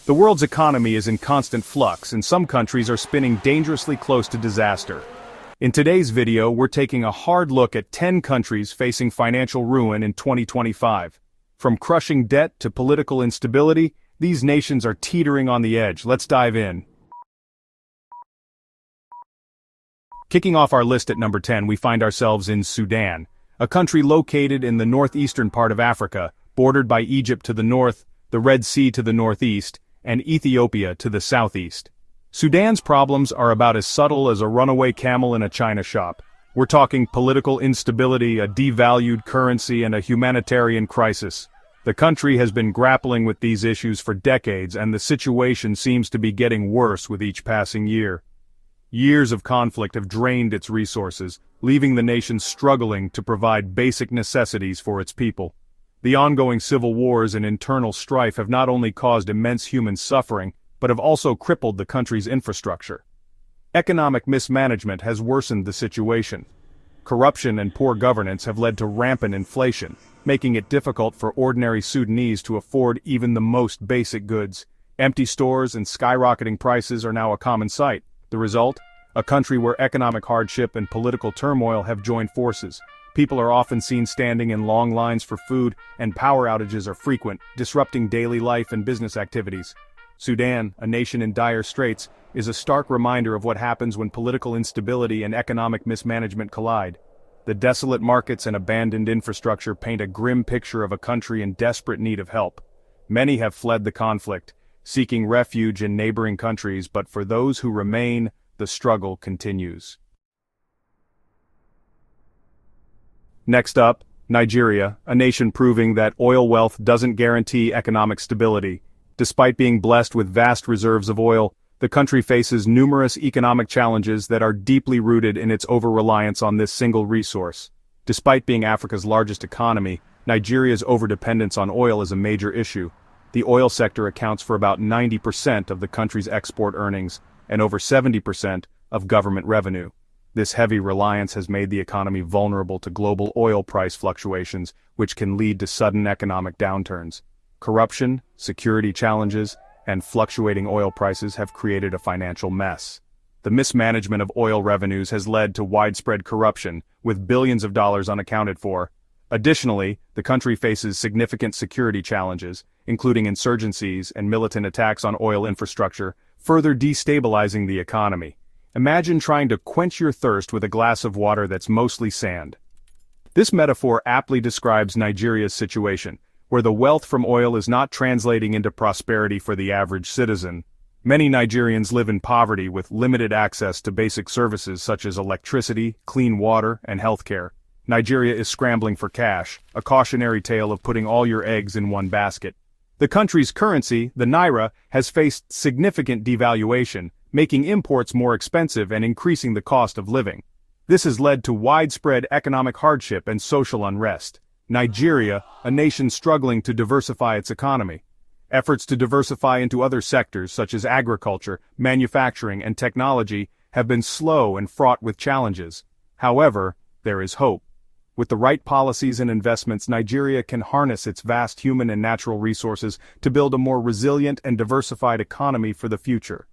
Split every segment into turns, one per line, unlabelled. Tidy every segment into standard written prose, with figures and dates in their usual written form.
The world's economy is in constant flux, and some countries are spinning dangerously close to disaster. In today's video, we're taking a hard look at 10 countries facing financial ruin in 2025. From crushing debt to political instability, these nations are teetering on the edge. Let's dive in. Kicking off our list at number 10, we find ourselves in Sudan, a country located in the northeastern part of Africa, bordered by Egypt to the north, the Red Sea to the northeast, and Ethiopia to the southeast. Sudan's problems are about as subtle as a runaway camel in a china shop. We're talking political instability, a devalued currency, and a humanitarian crisis. The country has been grappling with these issues for decades, and the situation seems to be getting worse with each passing year. Years of conflict have drained its resources, leaving the nation struggling to provide basic necessities for its people. The ongoing civil wars and internal strife have not only caused immense human suffering, but have also crippled the country's infrastructure. Economic mismanagement has worsened the situation. Corruption and poor governance have led to rampant inflation, making it difficult for ordinary Sudanese to afford even the most basic goods. Empty stores and skyrocketing prices are now a common sight. The result? A country where economic hardship and political turmoil have joined forces. People are often seen standing in long lines for food, and power outages are frequent, disrupting daily life and business activities. Sudan, a nation in dire straits, is a stark reminder of what happens when political instability and economic mismanagement collide. The desolate markets and abandoned infrastructure paint a grim picture of a country in desperate need of help. Many have fled the conflict, seeking refuge in neighboring countries, but for those who remain, the struggle continues. Next up, Nigeria, a nation proving that oil wealth doesn't guarantee economic stability. Despite being blessed with vast reserves of oil, the country faces numerous economic challenges that are deeply rooted in its over-reliance on this single resource. Despite being Africa's largest economy, Nigeria's overdependence on oil is a major issue. The oil sector accounts for about 90% of the country's export earnings, and over 70% of government revenue. This heavy reliance has made the economy vulnerable to global oil price fluctuations, which can lead to sudden economic downturns. Corruption, security challenges, and fluctuating oil prices have created a financial mess. The mismanagement of oil revenues has led to widespread corruption, with billions of dollars unaccounted for. Additionally, the country faces significant security challenges, including insurgencies and militant attacks on oil infrastructure, further destabilizing the economy. Imagine trying to quench your thirst with a glass of water that's mostly sand. This metaphor aptly describes Nigeria's situation, where the wealth from oil is not translating into prosperity for the average citizen. Many Nigerians live in poverty with limited access to basic services such as electricity, clean water, and healthcare. Nigeria is scrambling for cash, a cautionary tale of putting all your eggs in one basket. The country's currency, the naira, has faced significant devaluation, making imports more expensive and increasing the cost of living. This has led to widespread economic hardship and social unrest. Nigeria, a nation struggling to diversify its economy. Efforts to diversify into other sectors such as agriculture, manufacturing, and technology have been slow and fraught with challenges. However, there is hope. With the right policies and investments, Nigeria can harness its vast human and natural resources to build a more resilient and diversified economy for the future.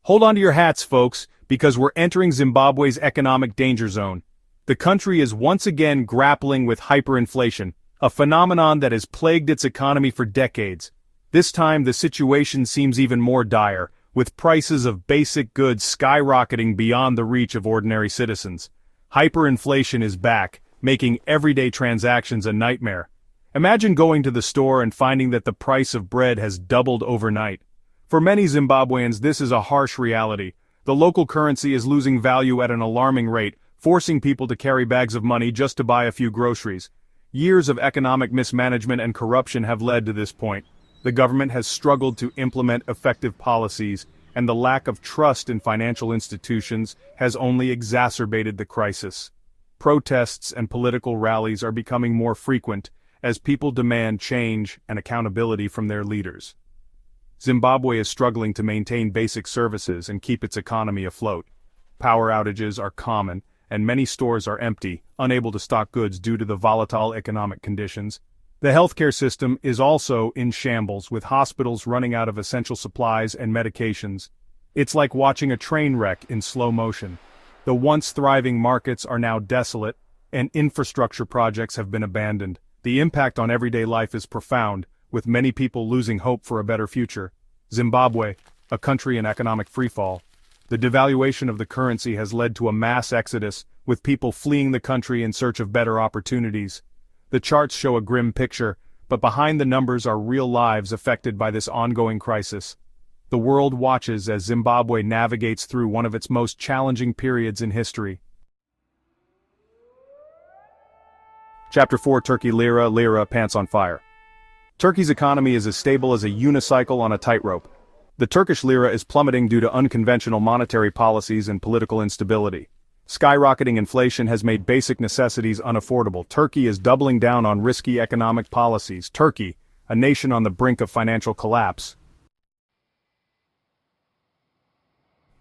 Hold on to your hats, folks, because we're entering Zimbabwe's economic danger zone. The country is once again grappling with hyperinflation, a phenomenon that has plagued its economy for decades. This time the situation seems even more dire, with prices of basic goods skyrocketing beyond the reach of ordinary citizens. Hyperinflation is back, making everyday transactions a nightmare. Imagine going to the store and finding that the price of bread has doubled overnight. For many Zimbabweans, this is a harsh reality. The local currency is losing value at an alarming rate, forcing people to carry bags of money just to buy a few groceries. Years of economic mismanagement and corruption have led to this point. The government has struggled to implement effective policies, and the lack of trust in financial institutions has only exacerbated the crisis. Protests and political rallies are becoming more frequent as people demand change and accountability from their leaders. Zimbabwe is struggling to maintain basic services and keep its economy afloat. Power outages are common, and many stores are empty, unable to stock goods due to the volatile economic conditions. The healthcare system is also in shambles, with hospitals running out of essential supplies and medications. It's like watching a train wreck in slow motion. The once thriving markets are now desolate, and infrastructure projects have been abandoned. The impact on everyday life is profound, with many people losing hope for a better future. Zimbabwe, a country in economic freefall. The devaluation of the currency has led to a mass exodus, with people fleeing the country in search of better opportunities. The charts show a grim picture, but behind the numbers are real lives affected by this ongoing crisis. The world watches as Zimbabwe navigates through one of its most challenging periods in history. Chapter 4: Turkey Lira pants on fire. Turkey's economy is as stable as a unicycle on a tightrope. The Turkish lira is plummeting due to unconventional monetary policies and political instability. Skyrocketing inflation has made basic necessities unaffordable. Turkey is doubling down on risky economic policies. Turkey, a nation on the brink of financial collapse.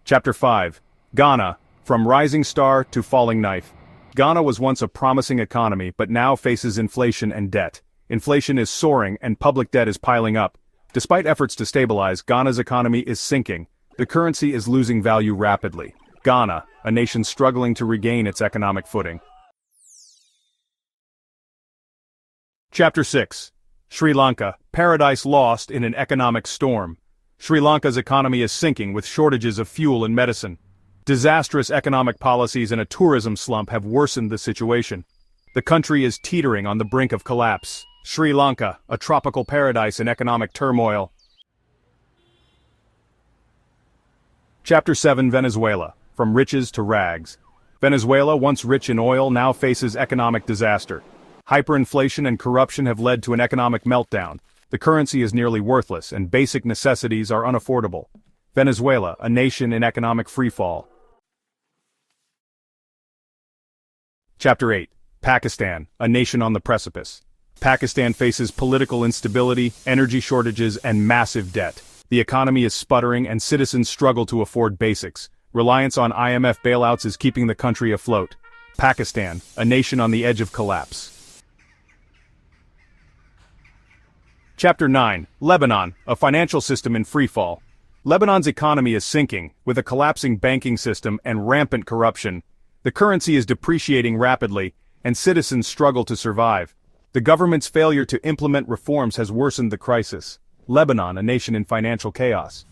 Chapter 5: Ghana, from rising star to falling knife. Ghana was once a promising economy but now faces inflation and debt. Inflation is soaring and public debt is piling up. Despite efforts to stabilize, Ghana's economy is sinking. The currency is losing value rapidly. Ghana, a nation struggling to regain its economic footing. Chapter 6: Sri Lanka, paradise lost in an economic storm. Sri Lanka's economy is sinking with shortages of fuel and medicine. Disastrous economic policies and a tourism slump have worsened the situation. The country is teetering on the brink of collapse. Sri Lanka, a tropical paradise in economic turmoil. Chapter 7: Venezuela, from riches to rags. Venezuela, once rich in oil, now faces economic disaster. Hyperinflation and corruption have led to an economic meltdown. The currency is nearly worthless, and basic necessities are unaffordable. Venezuela, a nation in economic freefall. Chapter 8: Pakistan, a nation on the precipice. Pakistan faces political instability, energy shortages, and massive debt. The economy is sputtering and citizens struggle to afford basics. Reliance on IMF bailouts is keeping the country afloat. Pakistan, a nation on the edge of collapse. Chapter 9: Lebanon, a financial system in freefall. Lebanon's economy is sinking, with a collapsing banking system and rampant corruption. The currency is depreciating rapidly, and citizens struggle to survive. The government's failure to implement reforms has worsened the crisis. Lebanon, a nation in financial chaos.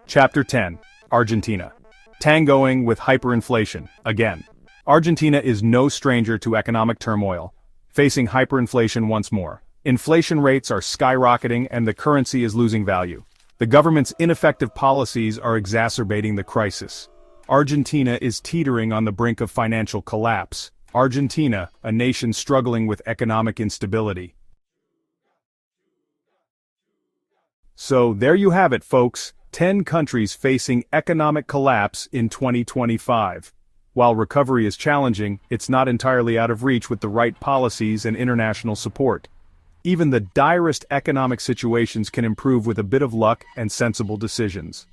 Chapter 10: Argentina. Tangoing with hyperinflation, again. Argentina is no stranger to economic turmoil, facing hyperinflation once more. Inflation rates are skyrocketing and the currency is losing value. The government's ineffective policies are exacerbating the crisis. Argentina is teetering on the brink of financial collapse. Argentina, a nation struggling with economic instability. So there you have it, folks. 10 countries facing economic collapse in 2025. While recovery is challenging, it's not entirely out of reach with the right policies and international support. Even the direst economic situations can improve with a bit of luck and sensible decisions.